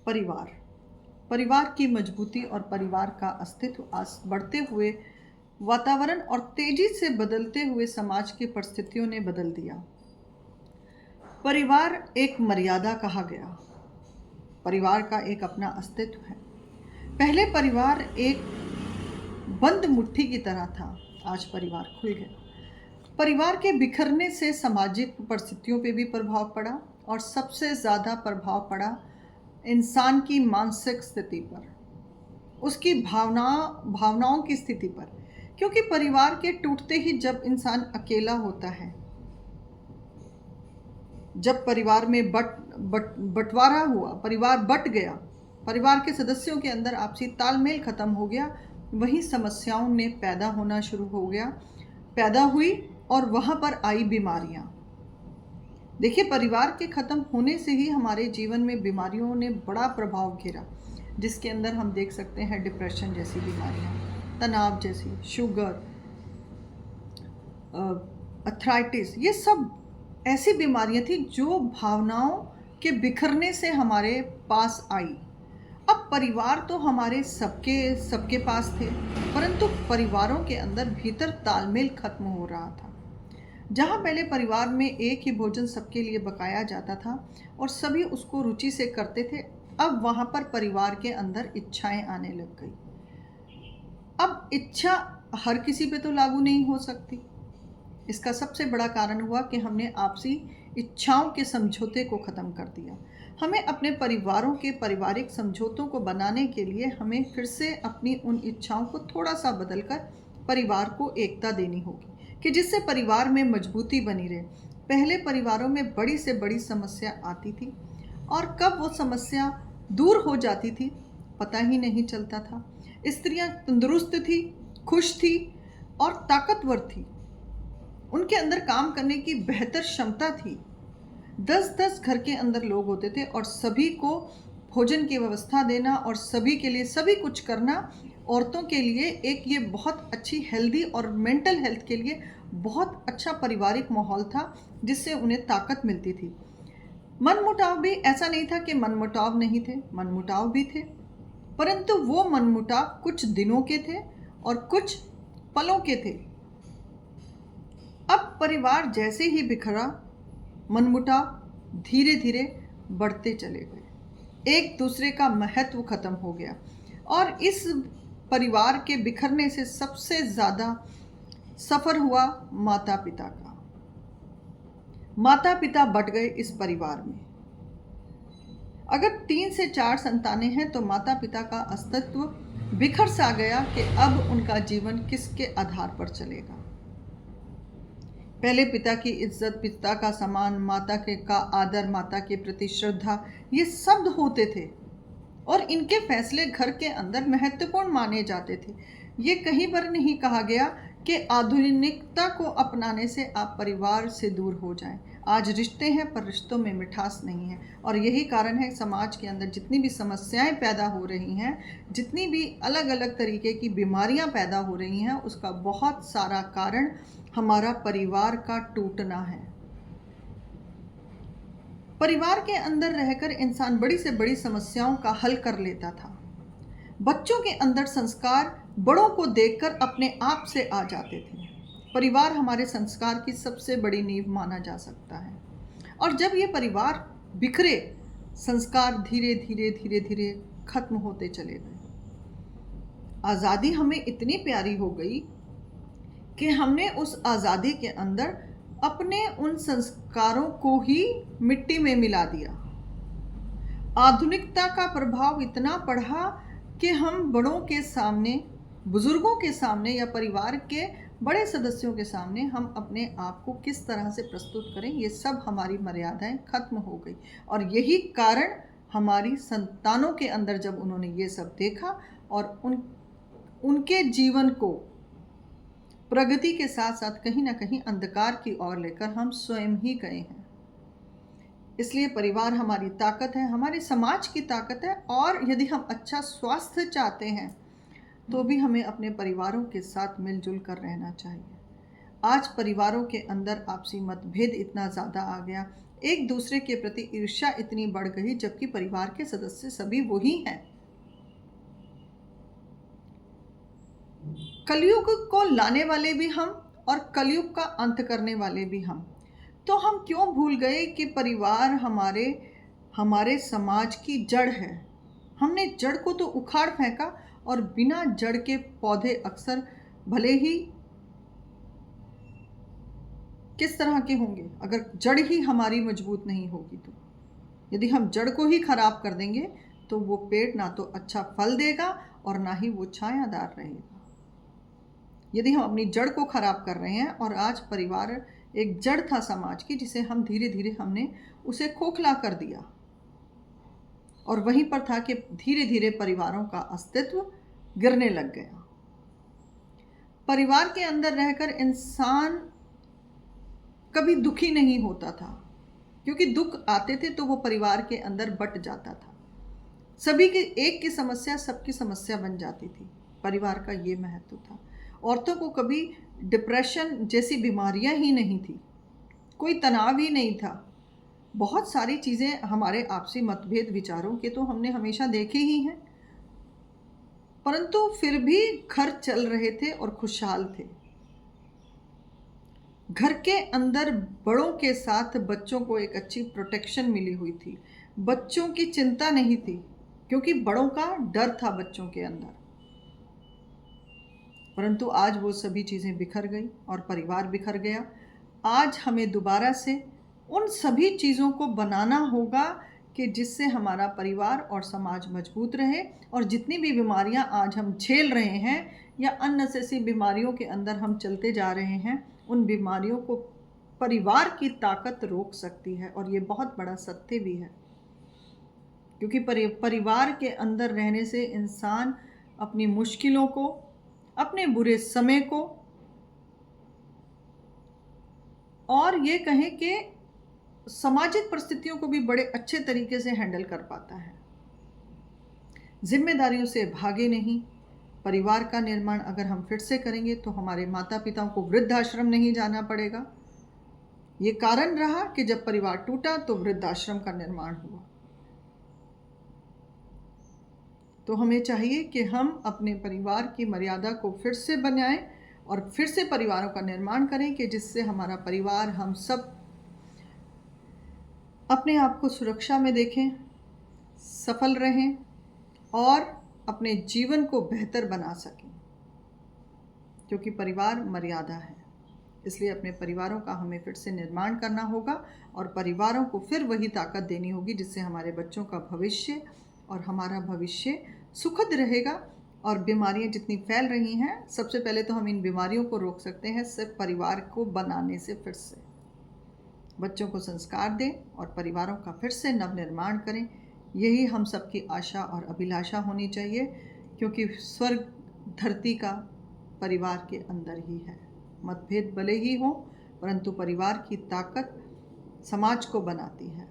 परिवार परिवार की मजबूती और परिवार का अस्तित्व आज बढ़ते हुए वातावरण और तेजी से बदलते हुए समाज की परिस्थितियों ने बदल दिया। परिवार एक मर्यादा कहा गया। परिवार का एक अपना अस्तित्व है। पहले परिवार एक बंद मुट्ठी की तरह था, आज परिवार खुल गया। परिवार के बिखरने से सामाजिक परिस्थितियों पे भी प्रभाव पड़ा और सबसे ज़्यादा प्रभाव पड़ा इंसान की मानसिक स्थिति पर, उसकी भावनाओं की स्थिति पर। क्योंकि परिवार के टूटते ही जब इंसान अकेला होता है, जब परिवार में बंटवारा हुआ, परिवार बट गया, परिवार के सदस्यों के अंदर आपसी तालमेल खत्म हो गया, वहीं समस्याओं ने पैदा हुई और वहां पर आई बीमारियां। देखिए, परिवार के खत्म होने से ही हमारे जीवन में बीमारियों ने बड़ा प्रभाव घेरा, जिसके अंदर हम देख सकते हैं डिप्रेशन जैसी बीमारियां, तनाव जैसी, शुगर, अर्थराइटिस, ये सब ऐसी बीमारियां थी जो भावनाओं के बिखरने से हमारे पास आई। अब परिवार तो हमारे सबके पास थे, परंतु परिवारों के अंदर भीतर तालमेल खत्म हो रहा था। जहाँ पहले परिवार में एक ही भोजन सबके लिए पकाया जाता था और सभी उसको रुचि से करते थे, अब वहाँ पर परिवार के अंदर इच्छाएं आने लग गई। अब इच्छा हर किसी पे तो लागू नहीं हो सकती। इसका सबसे बड़ा कारण हुआ कि हमने आपसी इच्छाओं के समझौते को ख़त्म कर दिया। हमें अपने परिवारों के पारिवारिक समझौतों को बनाने के लिए हमें फिर से अपनी उन इच्छाओं को थोड़ा सा बदलकर परिवार को एकता देनी होगी कि जिससे परिवार में मजबूती बनी रहे। पहले परिवारों में बड़ी से बड़ी समस्या आती थी और कब वो समस्या दूर हो जाती थी पता ही नहीं चलता था। स्त्रियां तंदुरुस्त थी, खुश थी और ताकतवर थी। उनके अंदर काम करने की बेहतर क्षमता थी। 10-10 घर के अंदर लोग होते थे और सभी को भोजन की व्यवस्था देना और सभी के लिए सभी कुछ करना औरतों के लिए एक ये बहुत अच्छी हेल्दी और मेंटल हेल्थ के लिए बहुत अच्छा पारिवारिक माहौल था, जिससे उन्हें ताकत मिलती थी। मनमुटाव भी ऐसा नहीं था कि मनमुटाव नहीं थे, मनमुटाव भी थे, परंतु वो मनमुटाव कुछ दिनों के थे और कुछ पलों के थे। अब परिवार जैसे ही बिखरा, मनमुटाव धीरे धीरे बढ़ते चले गए, एक दूसरे का महत्व खत्म हो गया और इस परिवार के बिखरने से सबसे ज़्यादा सफ़र हुआ माता पिता का। माता पिता बट गए इस परिवार में। अगर 3 से 4 संतानें हैं तो माता पिता का अस्तित्व बिखर सा गया कि अब उनका जीवन किसके आधार पर चलेगा। पहले पिता की इज्जत, पिता का सम्मान, माता के का आदर, माता के प्रति श्रद्धा, ये शब्द होते थे और इनके फैसले घर के अंदर महत्वपूर्ण माने जाते थे। ये कहीं पर नहीं कहा गया कि आधुनिकता को अपनाने से आप परिवार से दूर हो जाएं। आज रिश्ते हैं पर रिश्तों में मिठास नहीं है और यही कारण है समाज के अंदर जितनी भी समस्याएं पैदा हो रही हैं, जितनी भी अलग अलग तरीके की बीमारियां पैदा हो रही हैं, उसका बहुत सारा कारण हमारा परिवार का टूटना है। परिवार के अंदर रहकर इंसान बड़ी से बड़ी समस्याओं का हल कर लेता था। बच्चों के अंदर संस्कार बड़ों को देखकर अपने आप से आ जाते थे। परिवार हमारे संस्कार की सबसे बड़ी नींव माना जा सकता है और जब ये परिवार बिखरे, संस्कार धीरे धीरे धीरे धीरे खत्म होते चले गए। आज़ादी हमें इतनी प्यारी हो गई कि हमने उस आज़ादी के अंदर अपने उन संस्कारों को ही मिट्टी में मिला दिया। आधुनिकता का प्रभाव इतना बढ़ा कि हम बड़ों के सामने, बुजुर्गों के सामने या परिवार के बड़े सदस्यों के सामने हम अपने आप को किस तरह से प्रस्तुत करें, ये सब हमारी मर्यादाएं खत्म हो गई। और यही कारण हमारी संतानों के अंदर जब उन्होंने ये सब देखा और उनके जीवन को प्रगति के साथ साथ कहीं ना कहीं अंधकार की ओर लेकर हम स्वयं ही गए हैं। इसलिए परिवार हमारी ताकत है, हमारे समाज की ताकत है और यदि हम अच्छा स्वास्थ्य चाहते हैं तो भी हमें अपने परिवारों के साथ मिलजुल कर रहना चाहिए। आज परिवारों के अंदर आपसी मतभेद इतना ज़्यादा आ गया एक दूसरे के प्रति ईर्ष्या इतनी बढ़ गई, जबकि परिवार के सदस्य सभी वही हैं। कलयुग को लाने वाले भी हम और कलयुग का अंत करने वाले भी हम। तो हम क्यों भूल गए कि परिवार हमारे हमारे समाज की जड़ है। हमने जड़ को तो उखाड़ फेंका, और बिना जड़ के पौधे अक्सर भले ही किस तरह के होंगे अगर जड़ ही हमारी मजबूत नहीं होगी। तो यदि हम जड़ को ही खराब कर देंगे तो वो पेड़ ना तो अच्छा फल देगा और ना ही वो छायादार रहेगा। यदि हम अपनी जड़ को खराब कर रहे हैं, और आज परिवार एक जड़ था समाज की, जिसे हम धीरे धीरे हमने उसे खोखला कर दिया, और वहीं पर था कि धीरे धीरे परिवारों का अस्तित्व गिरने लग गया। परिवार के अंदर रहकर इंसान कभी दुखी नहीं होता था, क्योंकि दुख आते थे तो वो परिवार के अंदर बट जाता था। सभी की एक की समस्या सबकी समस्या बन जाती थी। परिवार का ये महत्व था। औरतों को कभी डिप्रेशन जैसी बीमारियां ही नहीं थी, कोई तनाव ही नहीं था। बहुत सारी चीज़ें हमारे आपसी मतभेद विचारों के तो हमने हमेशा देखे ही हैं, परंतु फिर भी घर चल रहे थे और खुशहाल थे। घर के अंदर बड़ों के साथ बच्चों को एक अच्छी प्रोटेक्शन मिली हुई थी। बच्चों की चिंता नहीं थी, क्योंकि बड़ों का डर था बच्चों के अंदर। परंतु आज वो सभी चीज़ें बिखर गई और परिवार बिखर गया। आज हमें दोबारा से उन सभी चीज़ों को बनाना होगा कि जिससे हमारा परिवार और समाज मजबूत रहे, और जितनी भी बीमारियां आज हम झेल रहे हैं या अननेसेसरी बीमारियों के अंदर हम चलते जा रहे हैं, उन बीमारियों को परिवार की ताकत रोक सकती है। और ये बहुत बड़ा सत्य भी है, क्योंकि परिवार के अंदर रहने से इंसान अपनी मुश्किलों को, अपने बुरे समय को, और ये कहें कि सामाजिक परिस्थितियों को भी बड़े अच्छे तरीके से हैंडल कर पाता है। जिम्मेदारियों से भागे नहीं। परिवार का निर्माण अगर हम फिर से करेंगे तो हमारे माता पिताओं को वृद्धाश्रम नहीं जाना पड़ेगा। ये कारण रहा कि जब परिवार टूटा तो वृद्धाश्रम का निर्माण हुआ। तो हमें चाहिए कि हम अपने परिवार की मर्यादा को फिर से बनाएं और फिर से परिवारों का निर्माण करें, कि जिससे हमारा परिवार, हम सब अपने आप को सुरक्षा में देखें, सफल रहें और अपने जीवन को बेहतर बना सकें, क्योंकि परिवार मर्यादा है। इसलिए अपने परिवारों का हमें फिर से निर्माण करना होगा, और परिवारों को फिर वही ताकत देनी होगी जिससे हमारे बच्चों का भविष्य और हमारा भविष्य सुखद रहेगा। और बीमारियां जितनी फैल रही हैं, सबसे पहले तो हम इन बीमारियों को रोक सकते हैं सिर्फ परिवार को बनाने से। फिर से बच्चों को संस्कार दें और परिवारों का फिर से नवनिर्माण करें। यही हम सबकी आशा और अभिलाषा होनी चाहिए, क्योंकि स्वर्ग धरती का परिवार के अंदर ही है। मतभेद भले ही हो, परंतु परिवार की ताकत समाज को बनाती है।